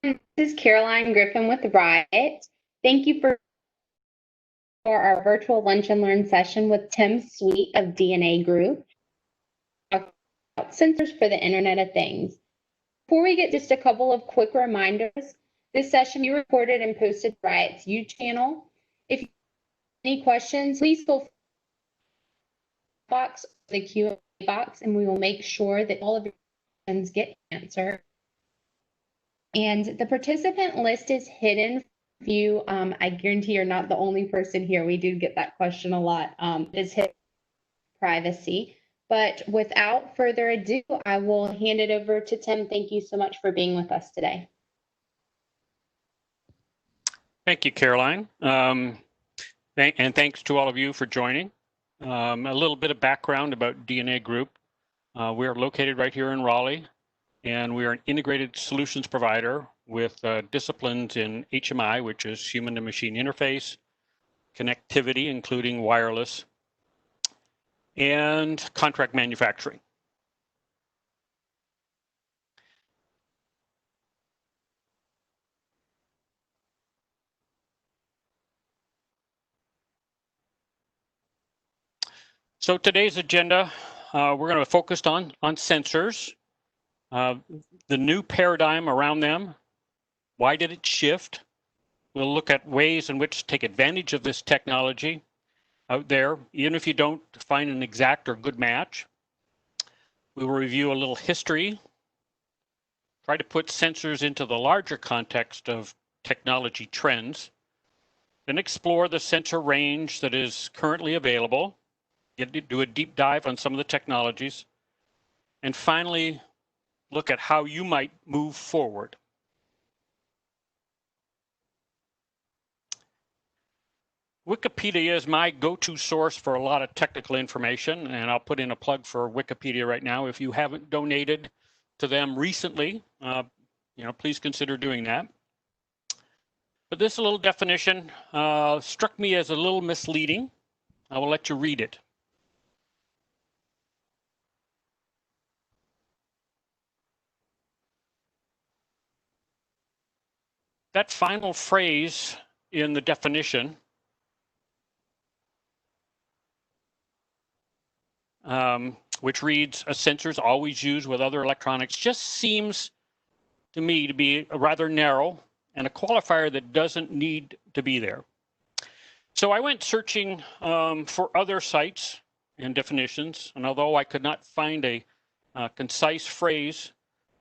This is Caroline Griffin with Riot. Thank you for our virtual lunch and learn session with Tim Sweet of DNA Group about sensors for the Internet of Things. Before we get just a couple of quick reminders, this session will be recorded and posted to Riot's YouTube channel. If you have any questions, please feel free to box the Q&A box, and we will make sure that all of your questions get answered. And the participant list is hidden. You, I guarantee you're not the only person here. We do get that question a lot. Is hidden privacy. But without further ado, I will hand it over to Tim. Thank you so much for being with us today. Thank you, Caroline. And thanks to all of you for joining. A little bit of background about DNA Group. We are located right here in Raleigh, and we are an integrated solutions provider with disciplines in HMI, which is human to machine interface, connectivity, including wireless, and contract manufacturing. So today's agenda, we're going to focus on sensors, the new paradigm around them. Why did it shift? We'll look at ways in which to take advantage of this technology out there, even if you don't find an exact or good match. We will review a little history, try to put sensors into the larger context of technology trends, then explore the sensor range that is currently available, do a deep dive on some of the technologies, and finally look at how you might move forward. Wikipedia is my go-to source for a lot of technical information, and I'll put in a plug for Wikipedia right now. If you haven't donated to them recently, please consider doing that. But this little definition struck me as a little misleading. I will let you read it. That final phrase in the definition which reads, a sensor is always used with other electronics, just seems to me to be rather narrow and a qualifier that doesn't need to be there. So I went searching for other sites and definitions, and although I could not find a concise phrase,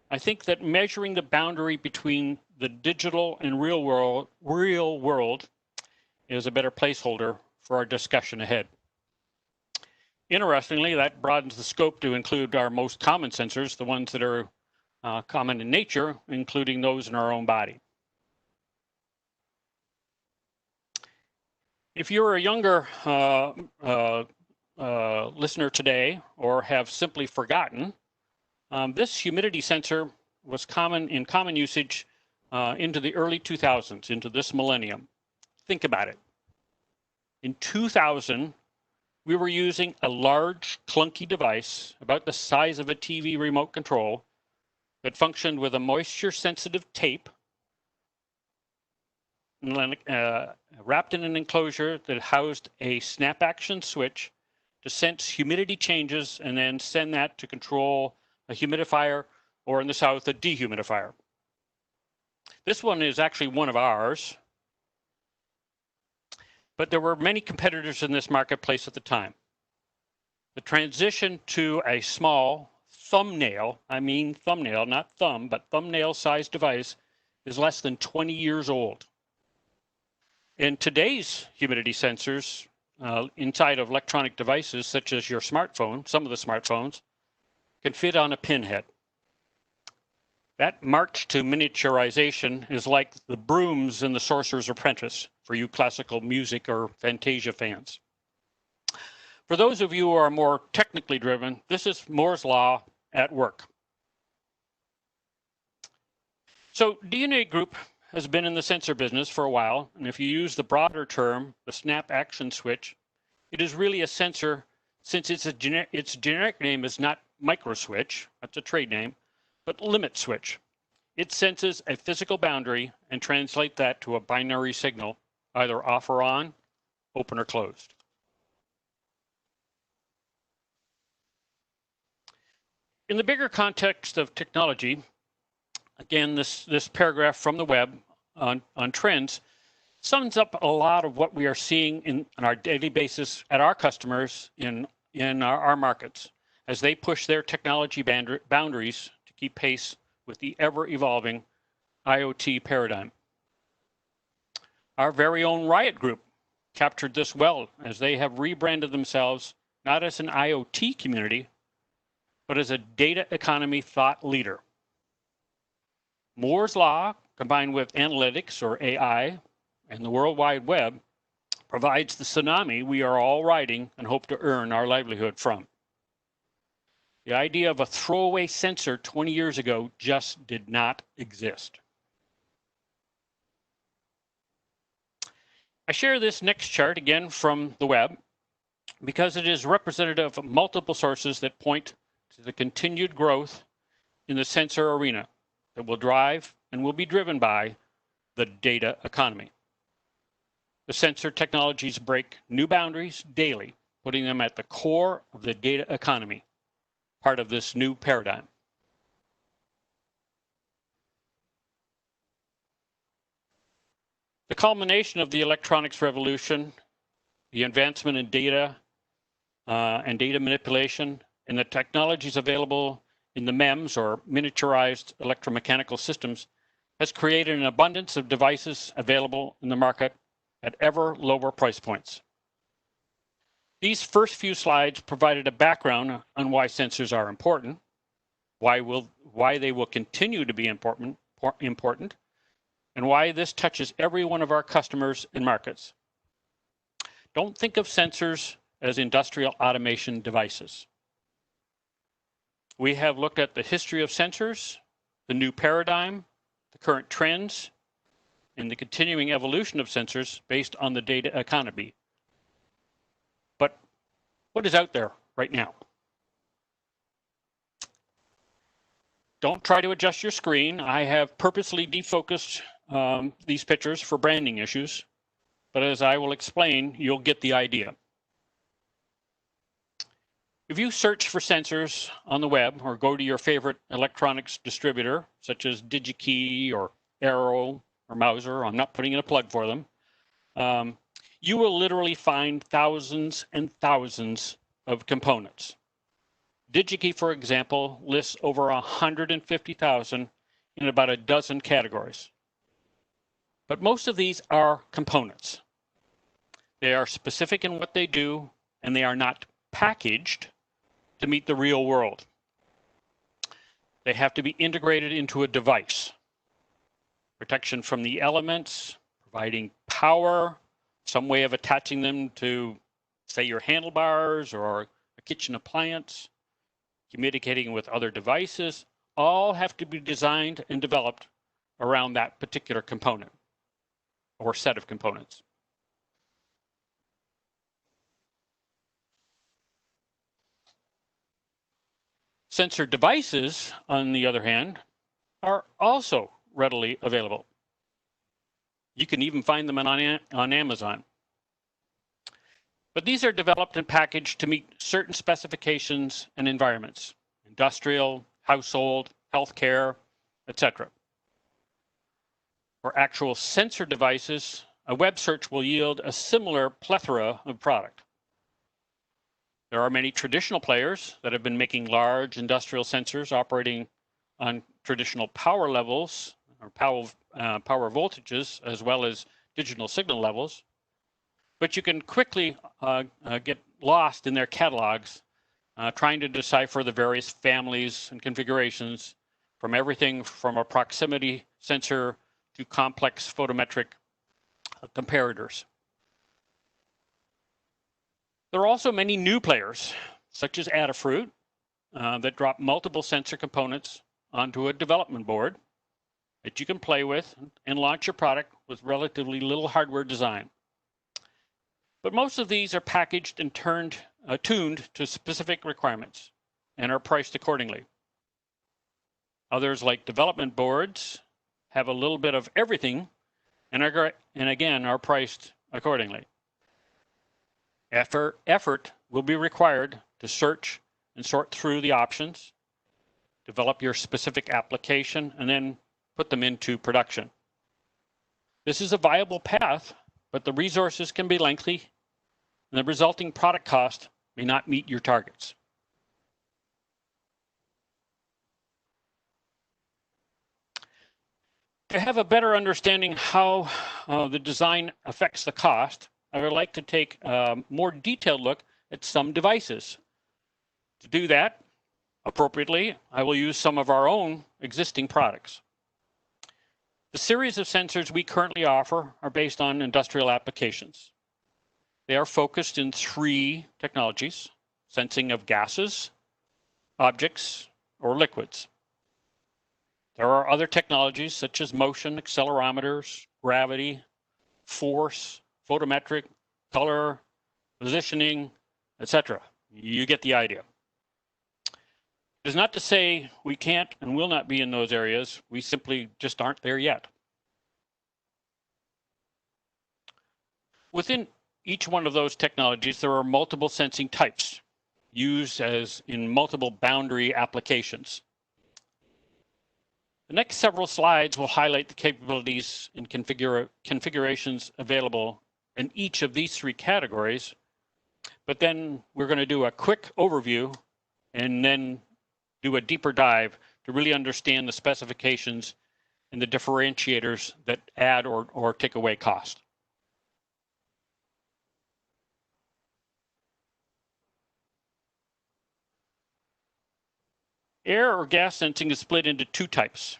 I think that measuring the boundary between the digital and real world is a better placeholder for our discussion ahead. Interestingly, that broadens the scope to include our most common sensors, the ones that are common in nature, including those in our own body. If you're a younger listener today or have simply forgotten, this humidity sensor was in common usage into the early 2000s, into this millennium. Think about it. In 2000, we were using a large, clunky device about the size of a TV remote control that functioned with a moisture-sensitive tape wrapped in an enclosure that housed a snap-action switch to sense humidity changes and then send that to control a humidifier, or in the South, a dehumidifier. This one is actually one of ours, but there were many competitors in this marketplace at the time. The transition to a small thumbnail, I mean thumbnail, not thumb, but thumbnail-sized device, is less than 20 years old. And today's humidity sensors inside of electronic devices, such as your smartphone, some of the smartphones, can fit on a pinhead. That march to miniaturization is like the brooms in The Sorcerer's Apprentice for you classical music or Fantasia fans. For those of you who are more technically driven, this is Moore's Law at work. So DNA Group has been in the sensor business for a while, and if you use the broader term, the snap action switch, it is really a sensor since its generic name is not micro switch, that's a trade name, but limit switch. It senses a physical boundary and translates that to a binary signal, either off or on, open or closed. In the bigger context of technology, again, this paragraph from the web on trends sums up a lot of what we are seeing on our daily basis at our customers in our markets as they push their technology boundaries to keep pace with the ever-evolving IoT paradigm. Our very own Riot Group captured this well as they have rebranded themselves not as an IoT community, but as a data economy thought leader. Moore's Law, combined with analytics or AI and the World Wide Web, provides the tsunami we are all riding and hope to earn our livelihood from. The idea of a throwaway sensor 20 years ago just did not exist. I share this next chart again from the web because it is representative of multiple sources that point to the continued growth in the sensor arena that will drive and will be driven by the data economy. The sensor technologies break new boundaries daily, putting them at the core of the data economy, part of this new paradigm. The culmination of the electronics revolution, the advancement in data and data manipulation, and the technologies available in the MEMS or miniaturized electromechanical systems has created an abundance of devices available in the market at ever lower price points. These first few slides provided a background on why sensors are important, why they will continue to be important, and why this touches every one of our customers and markets. Don't think of sensors as industrial automation devices. We have looked at the history of sensors, the new paradigm, the current trends, and the continuing evolution of sensors based on the data economy. But what is out there right now? Don't try to adjust your screen. I have purposely defocused these pictures for branding issues, but as I will explain, you'll get the idea. If you search for sensors on the web or go to your favorite electronics distributor, such as DigiKey or Arrow or Mauser, I'm not putting in a plug for them, you will literally find thousands and thousands of components. DigiKey, for example, lists over 150,000 in about a dozen categories. But most of these are components. They are specific in what they do, and they are not packaged to meet the real world. They have to be integrated into a device. Protection from the elements, providing power, some way of attaching them to, say, your handlebars or a kitchen appliance, communicating with other devices, all have to be designed and developed around that particular component or set of components. Sensor devices, on the other hand, are also readily available. You can even find them on Amazon. But these are developed and packaged to meet certain specifications and environments: industrial, household, healthcare, etc. For actual sensor devices, a web search will yield a similar plethora of product. There are many traditional players that have been making large industrial sensors operating on traditional power levels or power voltages, as well as digital signal levels. But you can quickly get lost in their catalogs trying to decipher the various families and configurations, from everything from a proximity sensor to complex photometric comparators. There are also many new players, such as Adafruit, that drop multiple sensor components onto a development board that you can play with and launch your product with relatively little hardware design. But most of these are packaged and tuned to specific requirements and are priced accordingly. Others, like development boards, have a little bit of everything and again are priced accordingly. Effort will be required to search and sort through the options, develop your specific application, and then put them into production. This is a viable path, but the resources can be lengthy, and the resulting product cost may not meet your targets. To have a better understanding how the design affects the cost, I would like to take a more detailed look at some devices. To do that appropriately, I will use some of our own existing products. The series of sensors we currently offer are based on industrial applications. They are focused in 3 technologies: sensing of gases, objects, or liquids. There are other technologies such as motion, accelerometers, gravity, force, photometric, color, positioning, etc. You get the idea. It is not to say we can't and will not be in those areas. We simply just aren't there yet. Within each one of those technologies, there are multiple sensing types used as in multiple boundary applications. The next several slides will highlight the capabilities and configurations available in each of these 3 categories, but then we're going to do a quick overview and then do a deeper dive to really understand the specifications and the differentiators that add or take away cost. Air or gas sensing is split into 2 types.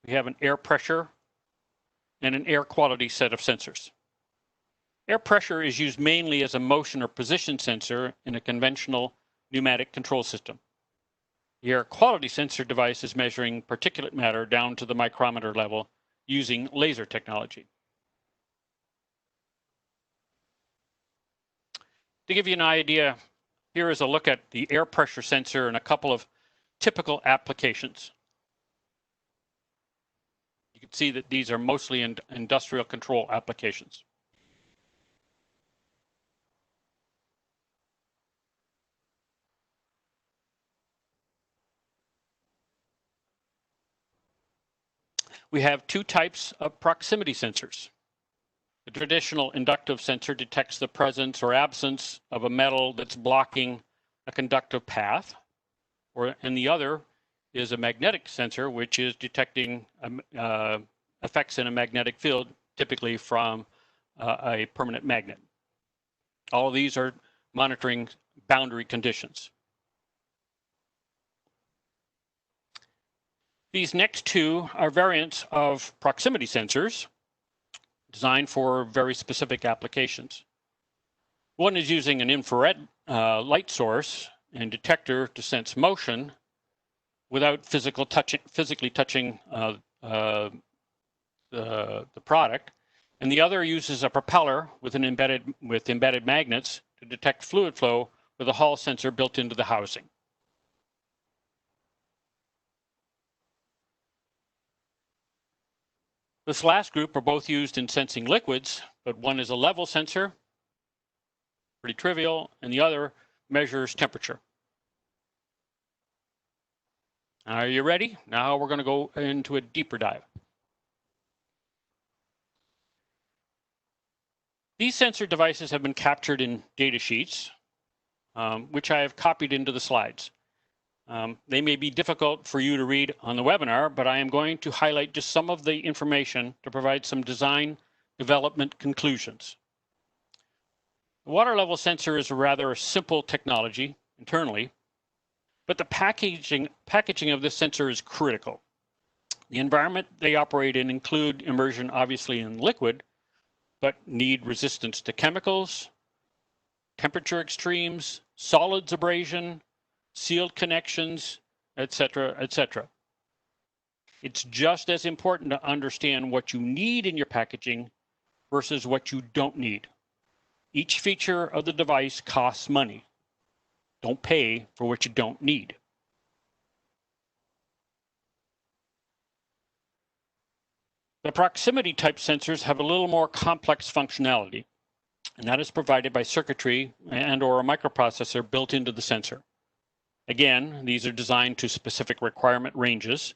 We have an air pressure and an air quality set of sensors. Air pressure is used mainly as a motion or position sensor in a conventional pneumatic control system. The air quality sensor device is measuring particulate matter down to the micrometer level using laser technology. To give you an idea, here is a look at the air pressure sensor and a couple of typical applications. You can see that these are mostly in industrial control applications. We have 2 types of proximity sensors. The traditional inductive sensor detects the presence or absence of a metal that's blocking a conductive path, and the other is a magnetic sensor, which is detecting effects in a magnetic field, typically from a permanent magnet. All of these are monitoring boundary conditions. These next 2 are variants of proximity sensors designed for very specific applications. One is using an infrared light source and detector to sense motion without physically touching the product, and the other uses a propeller with embedded magnets to detect fluid flow with a Hall sensor built into the housing. This last group are both used in sensing liquids, but one is a level sensor, pretty trivial, and the other measures temperature. Are you ready? Now we're going to go into a deeper dive. These sensor devices have been captured in data sheets, which I have copied into the slides. They may be difficult for you to read on the webinar, but I am going to highlight just some of the information to provide some design development conclusions. The water level sensor is a rather simple technology internally, but the packaging of this sensor is critical. The environment they operate in include immersion obviously in liquid, but need resistance to chemicals, temperature extremes, solids abrasion, sealed connections, etc., etc. It's just as important to understand what you need in your packaging versus what you don't need. Each feature of the device costs money. Don't pay for what you don't need. The proximity type sensors have a little more complex functionality, and that is provided by circuitry and or a microprocessor built into the sensor. Again, these are designed to specific requirement ranges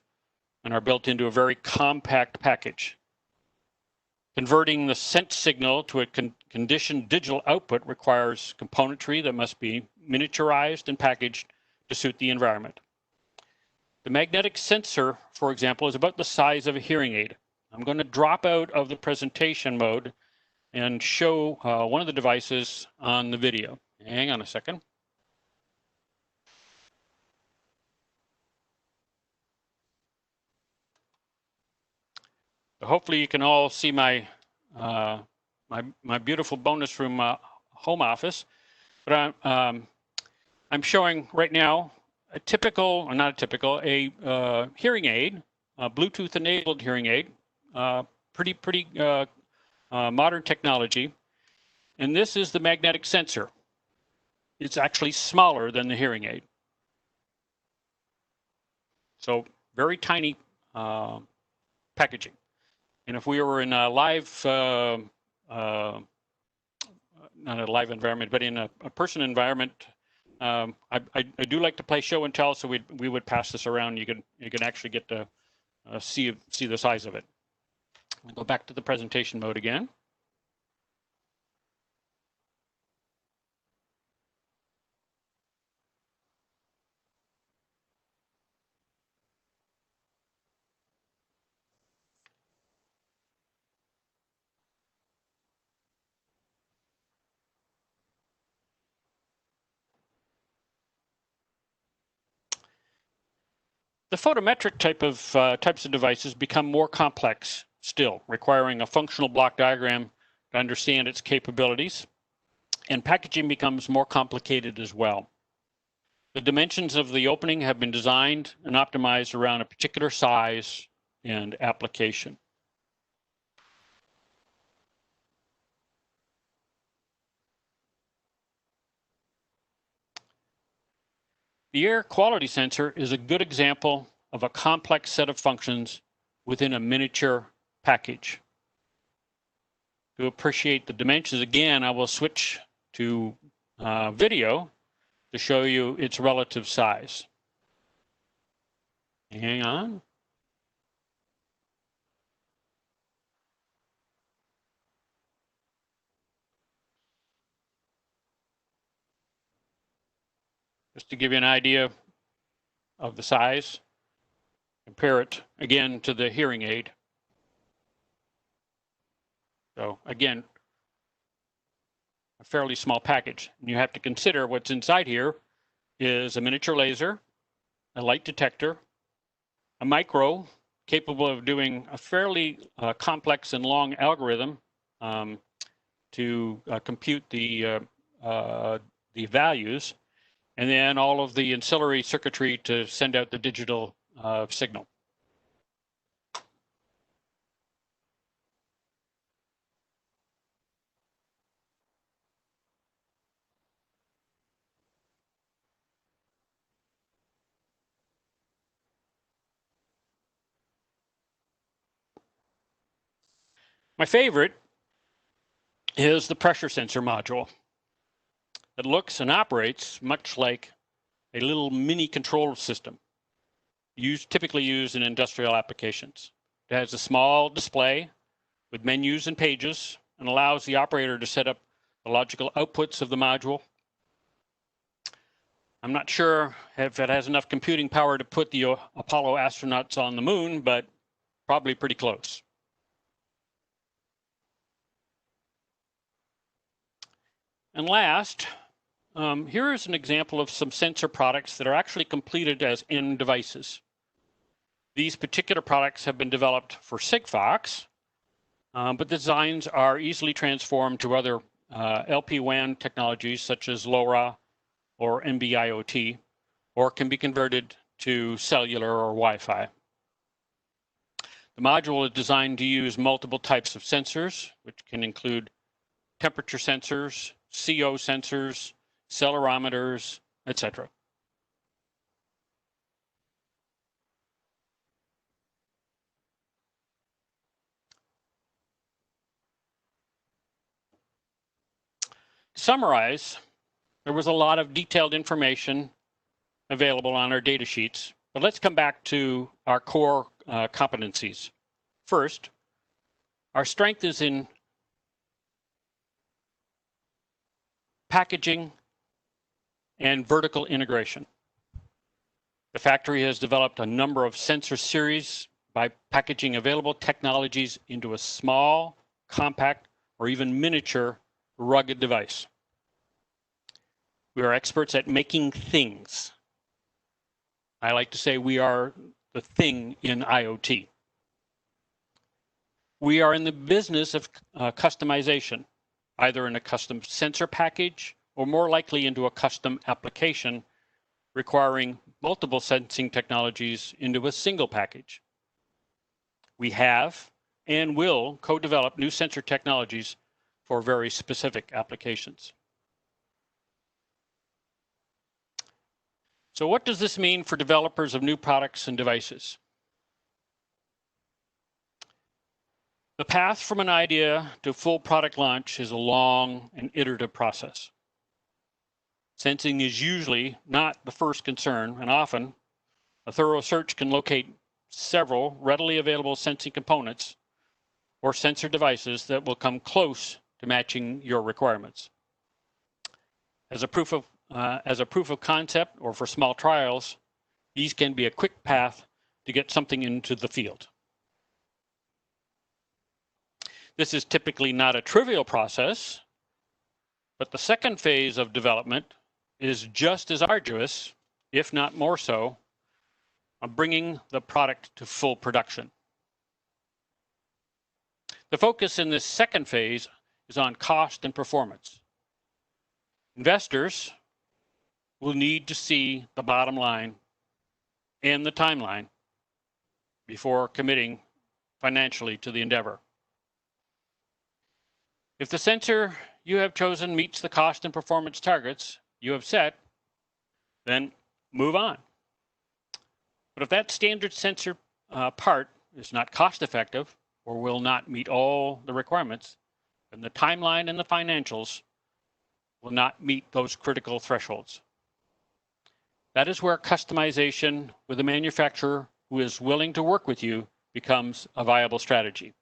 and are built into a very compact package. Converting the sense signal to a conditioned digital output requires componentry that must be miniaturized and packaged to suit the environment. The magnetic sensor, for example, is about the size of a hearing aid. I'm going to drop out of the presentation mode and show one of the devices on the video. Hang on a second. Hopefully you can all see my my beautiful bonus room home office. But I'm showing right now a typical, or not a typical, a hearing aid, a Bluetooth enabled hearing aid, pretty modern technology. And this is the magnetic sensor. It's actually smaller than the hearing aid. So very tiny packaging. And if we were in a live, not a live environment, but in a person environment, I do like to play show and tell, so we would pass this around. You can actually get to see the size of it. I'll go back to the presentation mode again. The photometric types of devices become more complex still, requiring a functional block diagram to understand its capabilities, and packaging becomes more complicated as well. The dimensions of the opening have been designed and optimized around a particular size and application. The air quality sensor is a good example of a complex set of functions within a miniature package. To appreciate the dimensions again, I will switch to video to show you its relative size. Hang on. Just to give you an idea of the size, compare it again to the hearing aid. So again, a fairly small package. And you have to consider what's inside here is a miniature laser, a light detector, a micro capable of doing a fairly complex and long algorithm to compute the values, and then all of the ancillary circuitry to send out the digital signal. My favorite is the pressure sensor module. It looks and operates much like a little mini control system, typically used in industrial applications. It has a small display with menus and pages and allows the operator to set up the logical outputs of the module. I'm not sure if it has enough computing power to put the Apollo astronauts on the moon, but probably pretty close. And last, here is an example of some sensor products that are actually completed as end devices. These particular products have been developed for Sigfox, but the designs are easily transformed to other LPWAN technologies such as LoRa or NB-IoT, or can be converted to cellular or Wi-Fi. The module is designed to use multiple types of sensors, which can include temperature sensors, CO sensors, accelerometers, etc. summarize, there was a lot of detailed information available on our data sheets, but let's come back to our core competencies. First, our strength is in packaging and vertical integration. The factory has developed a number of sensor series by packaging available technologies into a small, compact, or even miniature rugged device. We are experts at making things. I like to say we are the thing in IoT. We are in the business of customization, either in a custom sensor package or more likely into a custom application requiring multiple sensing technologies into a single package. We have and will co-develop new sensor technologies for very specific applications. So what does this mean for developers of new products and devices? The path from an idea to full product launch is a long and iterative process. Sensing is usually not the first concern, and often a thorough search can locate several readily available sensing components or sensor devices that will come close to matching your requirements. As a proof of concept or for small trials, these can be a quick path to get something into the field. This is typically not a trivial process, but the second phase of development is just as arduous, if not more so, of bringing the product to full production. The focus in this second phase is on cost and performance. Investors will need to see the bottom line and the timeline before committing financially to the endeavor. If the sensor you have chosen meets the cost and performance targets you have set, then move on. But if that standard sensor part is not cost effective or will not meet all the requirements, then the timeline and the financials will not meet those critical thresholds. That is where customization with a manufacturer who is willing to work with you becomes a viable strategy.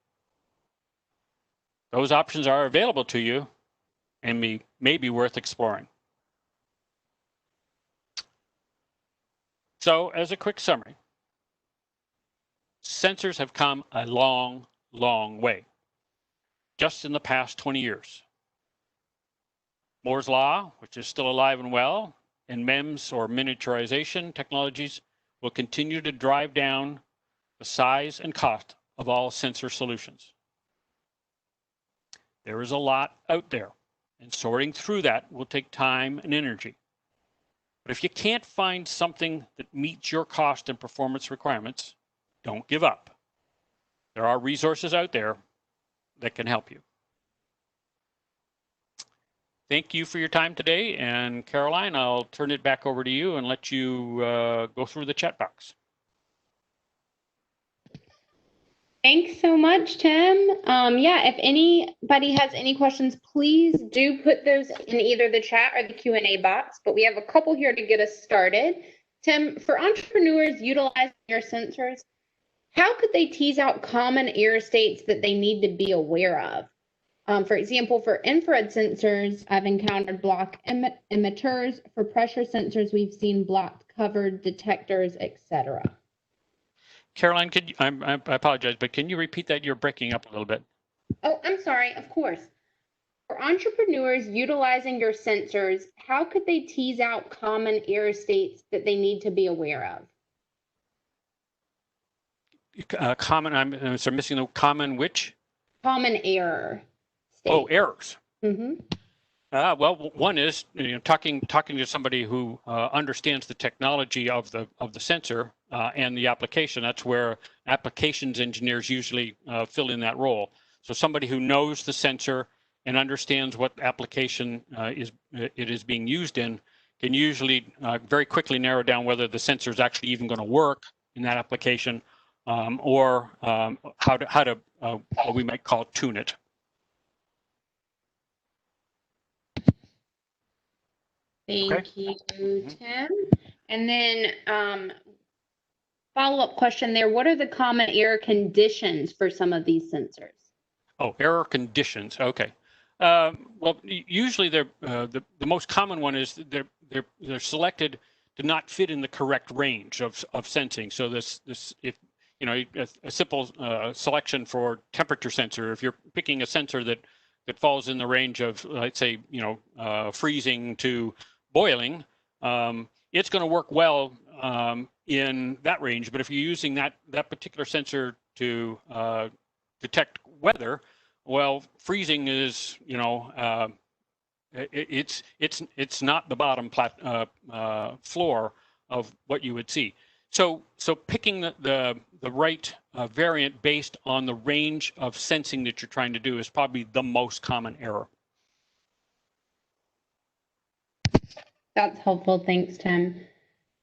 Those options are available to you and may be worth exploring. So, as a quick summary, sensors have come a long, long way, just in the past 20 years. Moore's Law, which is still alive and well, and MEMS or miniaturization technologies will continue to drive down the size and cost of all sensor solutions. There is a lot out there, and sorting through that will take time and energy. But if you can't find something that meets your cost and performance requirements, don't give up. There are resources out there that can help you. Thank you for your time today, and Caroline, I'll turn it back over to you and let you go through the chat box. Thanks so much, Tim. Yeah, if anybody has any questions, please do put those in either the chat or the Q&A box, but we have a couple here to get us started. Tim, for entrepreneurs utilizing your sensors, how could they tease out common error states that they need to be aware of? For example, for infrared sensors, I've encountered block emitters. For pressure sensors, we've seen blocked covered detectors, etc. Caroline, I apologize, but can you repeat that? You're breaking up a little bit. Oh, I'm sorry, of course. For entrepreneurs utilizing your sensors, how could they tease out common error states that they need to be aware of? I'm sorry, missing the common which? Common error state. Oh, errors. Mm-hmm. Well, one is talking to somebody who understands the technology of the sensor and the application. That's where applications engineers usually fill in that role. So somebody who knows the sensor and understands what application it is being used in can usually very quickly narrow down whether the sensor is actually even going to work in that application or how to what we might call tune it. Thank you, Tim. And then follow-up question there. What are the common error conditions for some of these sensors? Oh, error conditions. Okay. Well, usually they're the most common one is they're selected to not fit in the correct range of sensing. So this if you know a simple selection for temperature sensor, if you're picking a sensor that falls in the range of, let's say, freezing to boiling, it's going to work well in that range. But if you're using that particular sensor to detect weather, well, freezing is, it's not the bottom floor of what you would see. So picking the right variant based on the range of sensing that you're trying to do is probably the most common error. That's helpful. Thanks, Tim.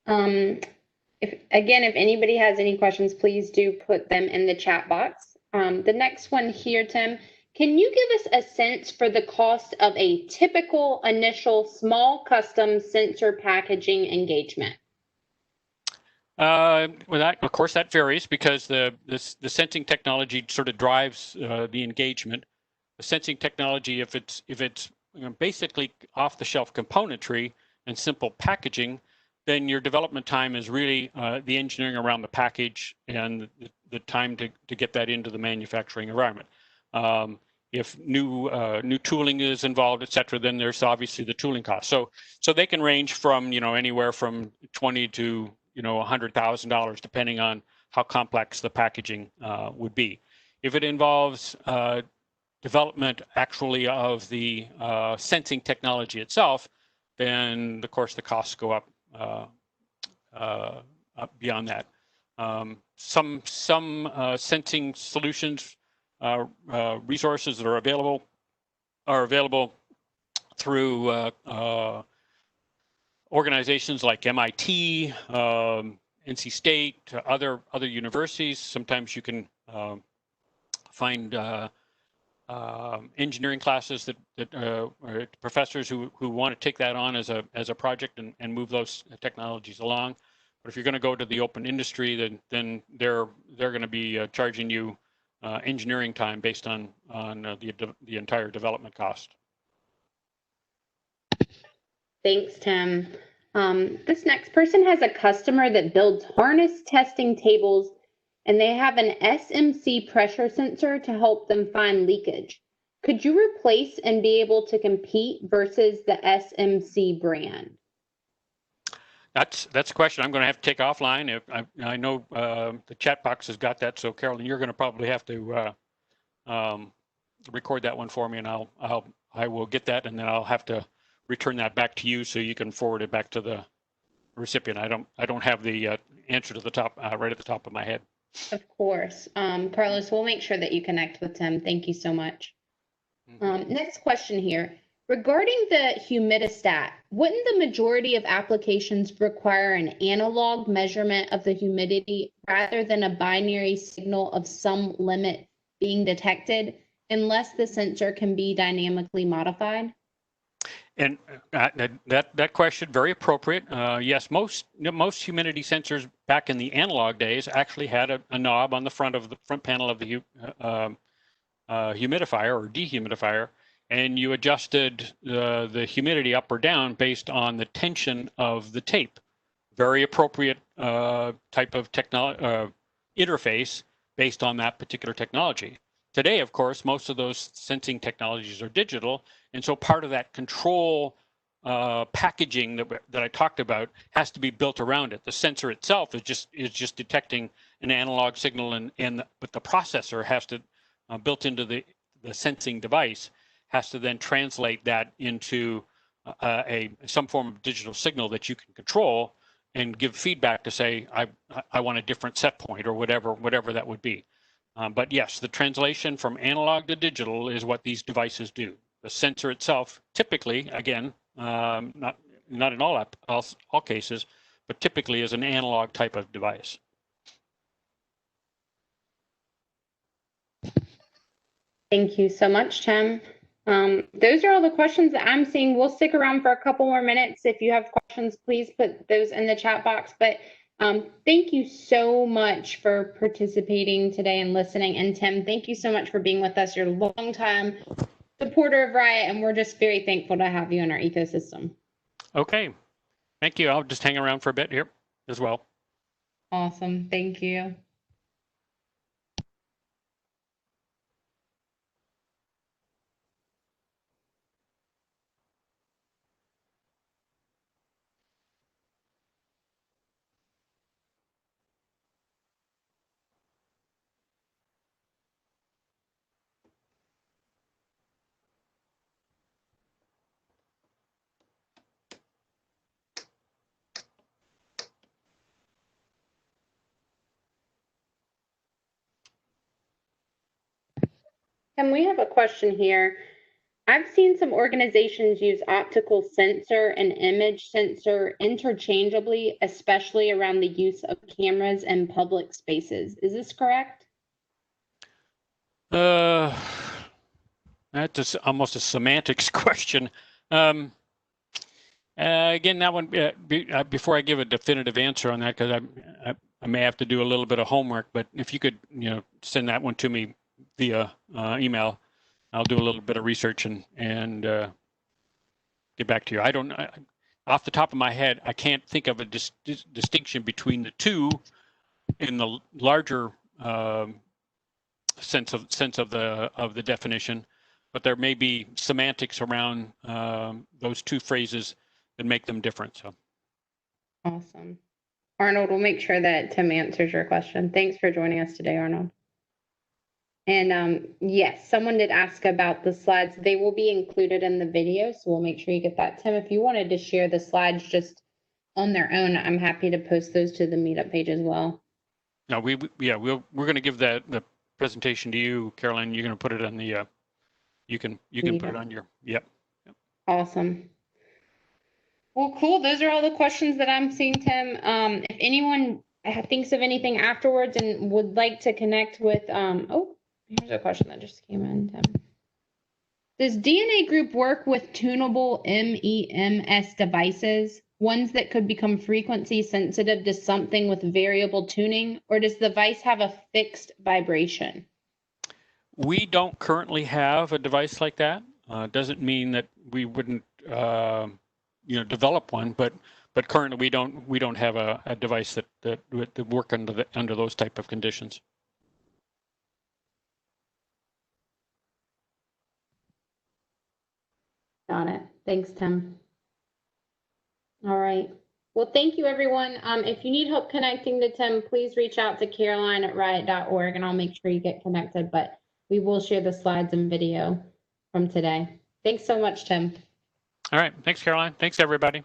If anybody has any questions, please do put them in the chat box. The next one here, Tim, can you give us a sense for the cost of a typical initial small custom sensor packaging engagement? Well, of course, that varies because the sensing technology sort of drives the engagement. The sensing technology, if it's basically off-the-shelf componentry and simple packaging, then your development time is really the engineering around the package and the time to get that into the manufacturing environment. If new tooling is involved, et cetera, then there's obviously the tooling cost. So they can range from anywhere from $20,000 to $100,000 depending on how complex the packaging would be. If it involves development actually of the sensing technology itself, then of course the costs go up beyond that. Some sensing solutions resources that are available through organizations like MIT, NC State, other universities. Sometimes you can find engineering classes that professors who want to take that on as a project and move those technologies along. But if you're going to go to the open industry, then they're going to be charging you engineering time based on the entire development cost. Thanks, Tim. This next person has a customer that builds harness testing tables, and they have an SMC pressure sensor to help them find leakage. Could you replace and be able to compete versus the SMC brand? That's a question I'm going to have to take offline. I know the chat box has got that, so Carolyn, you're going to probably have to record that one for me, and I will get that, and then I'll have to return that back to you so you can forward it back to the recipient. I don't have the answer to the top right at the top of my head. Of course, Carlos, we'll make sure that you connect with Tim. Thank you so much. Next question here. Regarding the humidistat, wouldn't the majority of applications require an analog measurement of the humidity rather than a binary signal of some limit being detected unless the sensor can be dynamically modified? And that question, very appropriate. Yes, most humidity sensors back in the analog days actually had a knob on the front panel of the humidifier or dehumidifier, and you adjusted the humidity up or down based on the tension of the tape. Very appropriate type of interface based on that particular technology. Today, of course, most of those sensing technologies are digital, and so part of that control packaging that I talked about has to be built around it. The sensor itself is just detecting an analog signal, but the processor has to built into the sensing device has to then translate that into some form of digital signal that you can control and give feedback to say I want a different set point or whatever that would be. But yes, the translation from analog to digital is what these devices do. The sensor itself, typically, again, not in all cases, but typically is an analog type of device. Thank you so much, Tim. Those are all the questions that I'm seeing. We'll stick around for a couple more minutes. If you have questions, please put those in the chat box. But thank you so much for participating today and listening. And Tim, thank you so much for being with us. You're a longtime supporter of Riot, and we're just very thankful to have you in our ecosystem. Okay. Thank you. I'll just hang around for a bit here as well. Awesome. Thank you. And we have a question here. I've seen some organizations use optical sensor and image sensor interchangeably, especially around the use of cameras in public spaces. Is this correct? That's almost a semantics question. Again, that one, before I give a definitive answer on that, because I may have to do a little bit of homework, but if you could, send that one to me via email, I'll do a little bit of research and get back to you. Off the top of my head, I can't think of a distinction between the two in the larger sense of the definition, but there may be semantics around those two phrases that make them different. So awesome. Arnold, we'll make sure that Tim answers your question. Thanks for joining us today, Arnold. And yes, someone did ask about the slides. They will be included in the video, so we'll make sure you get that. Tim, if you wanted to share the slides just on their own, I'm happy to post those to the meetup page as well. no, we're going to give the presentation to you, Caroline. You're going to put it on the you can put it on your yep. Awesome. Well, cool. Those are all the questions that I'm seeing, Tim. If anyone thinks of anything afterwards and would like to connect with, oh, here's a question that just came in, Tim. Does DNA Group work with tunable MEMS devices, ones that could become frequency sensitive to something with variable tuning, or does the device have a fixed vibration? We don't currently have a device like that. Doesn't mean that we wouldn't develop one, but currently we don't have a device that would work under those type of conditions. Got it. Thanks, Tim. All right. Well, thank you, everyone. If you need help connecting to Tim, please reach out to Caroline at riot.org and I'll make sure you get connected, but we will share the slides and video from today. Thanks so much, Tim. All right. Thanks, Caroline. Thanks, everybody.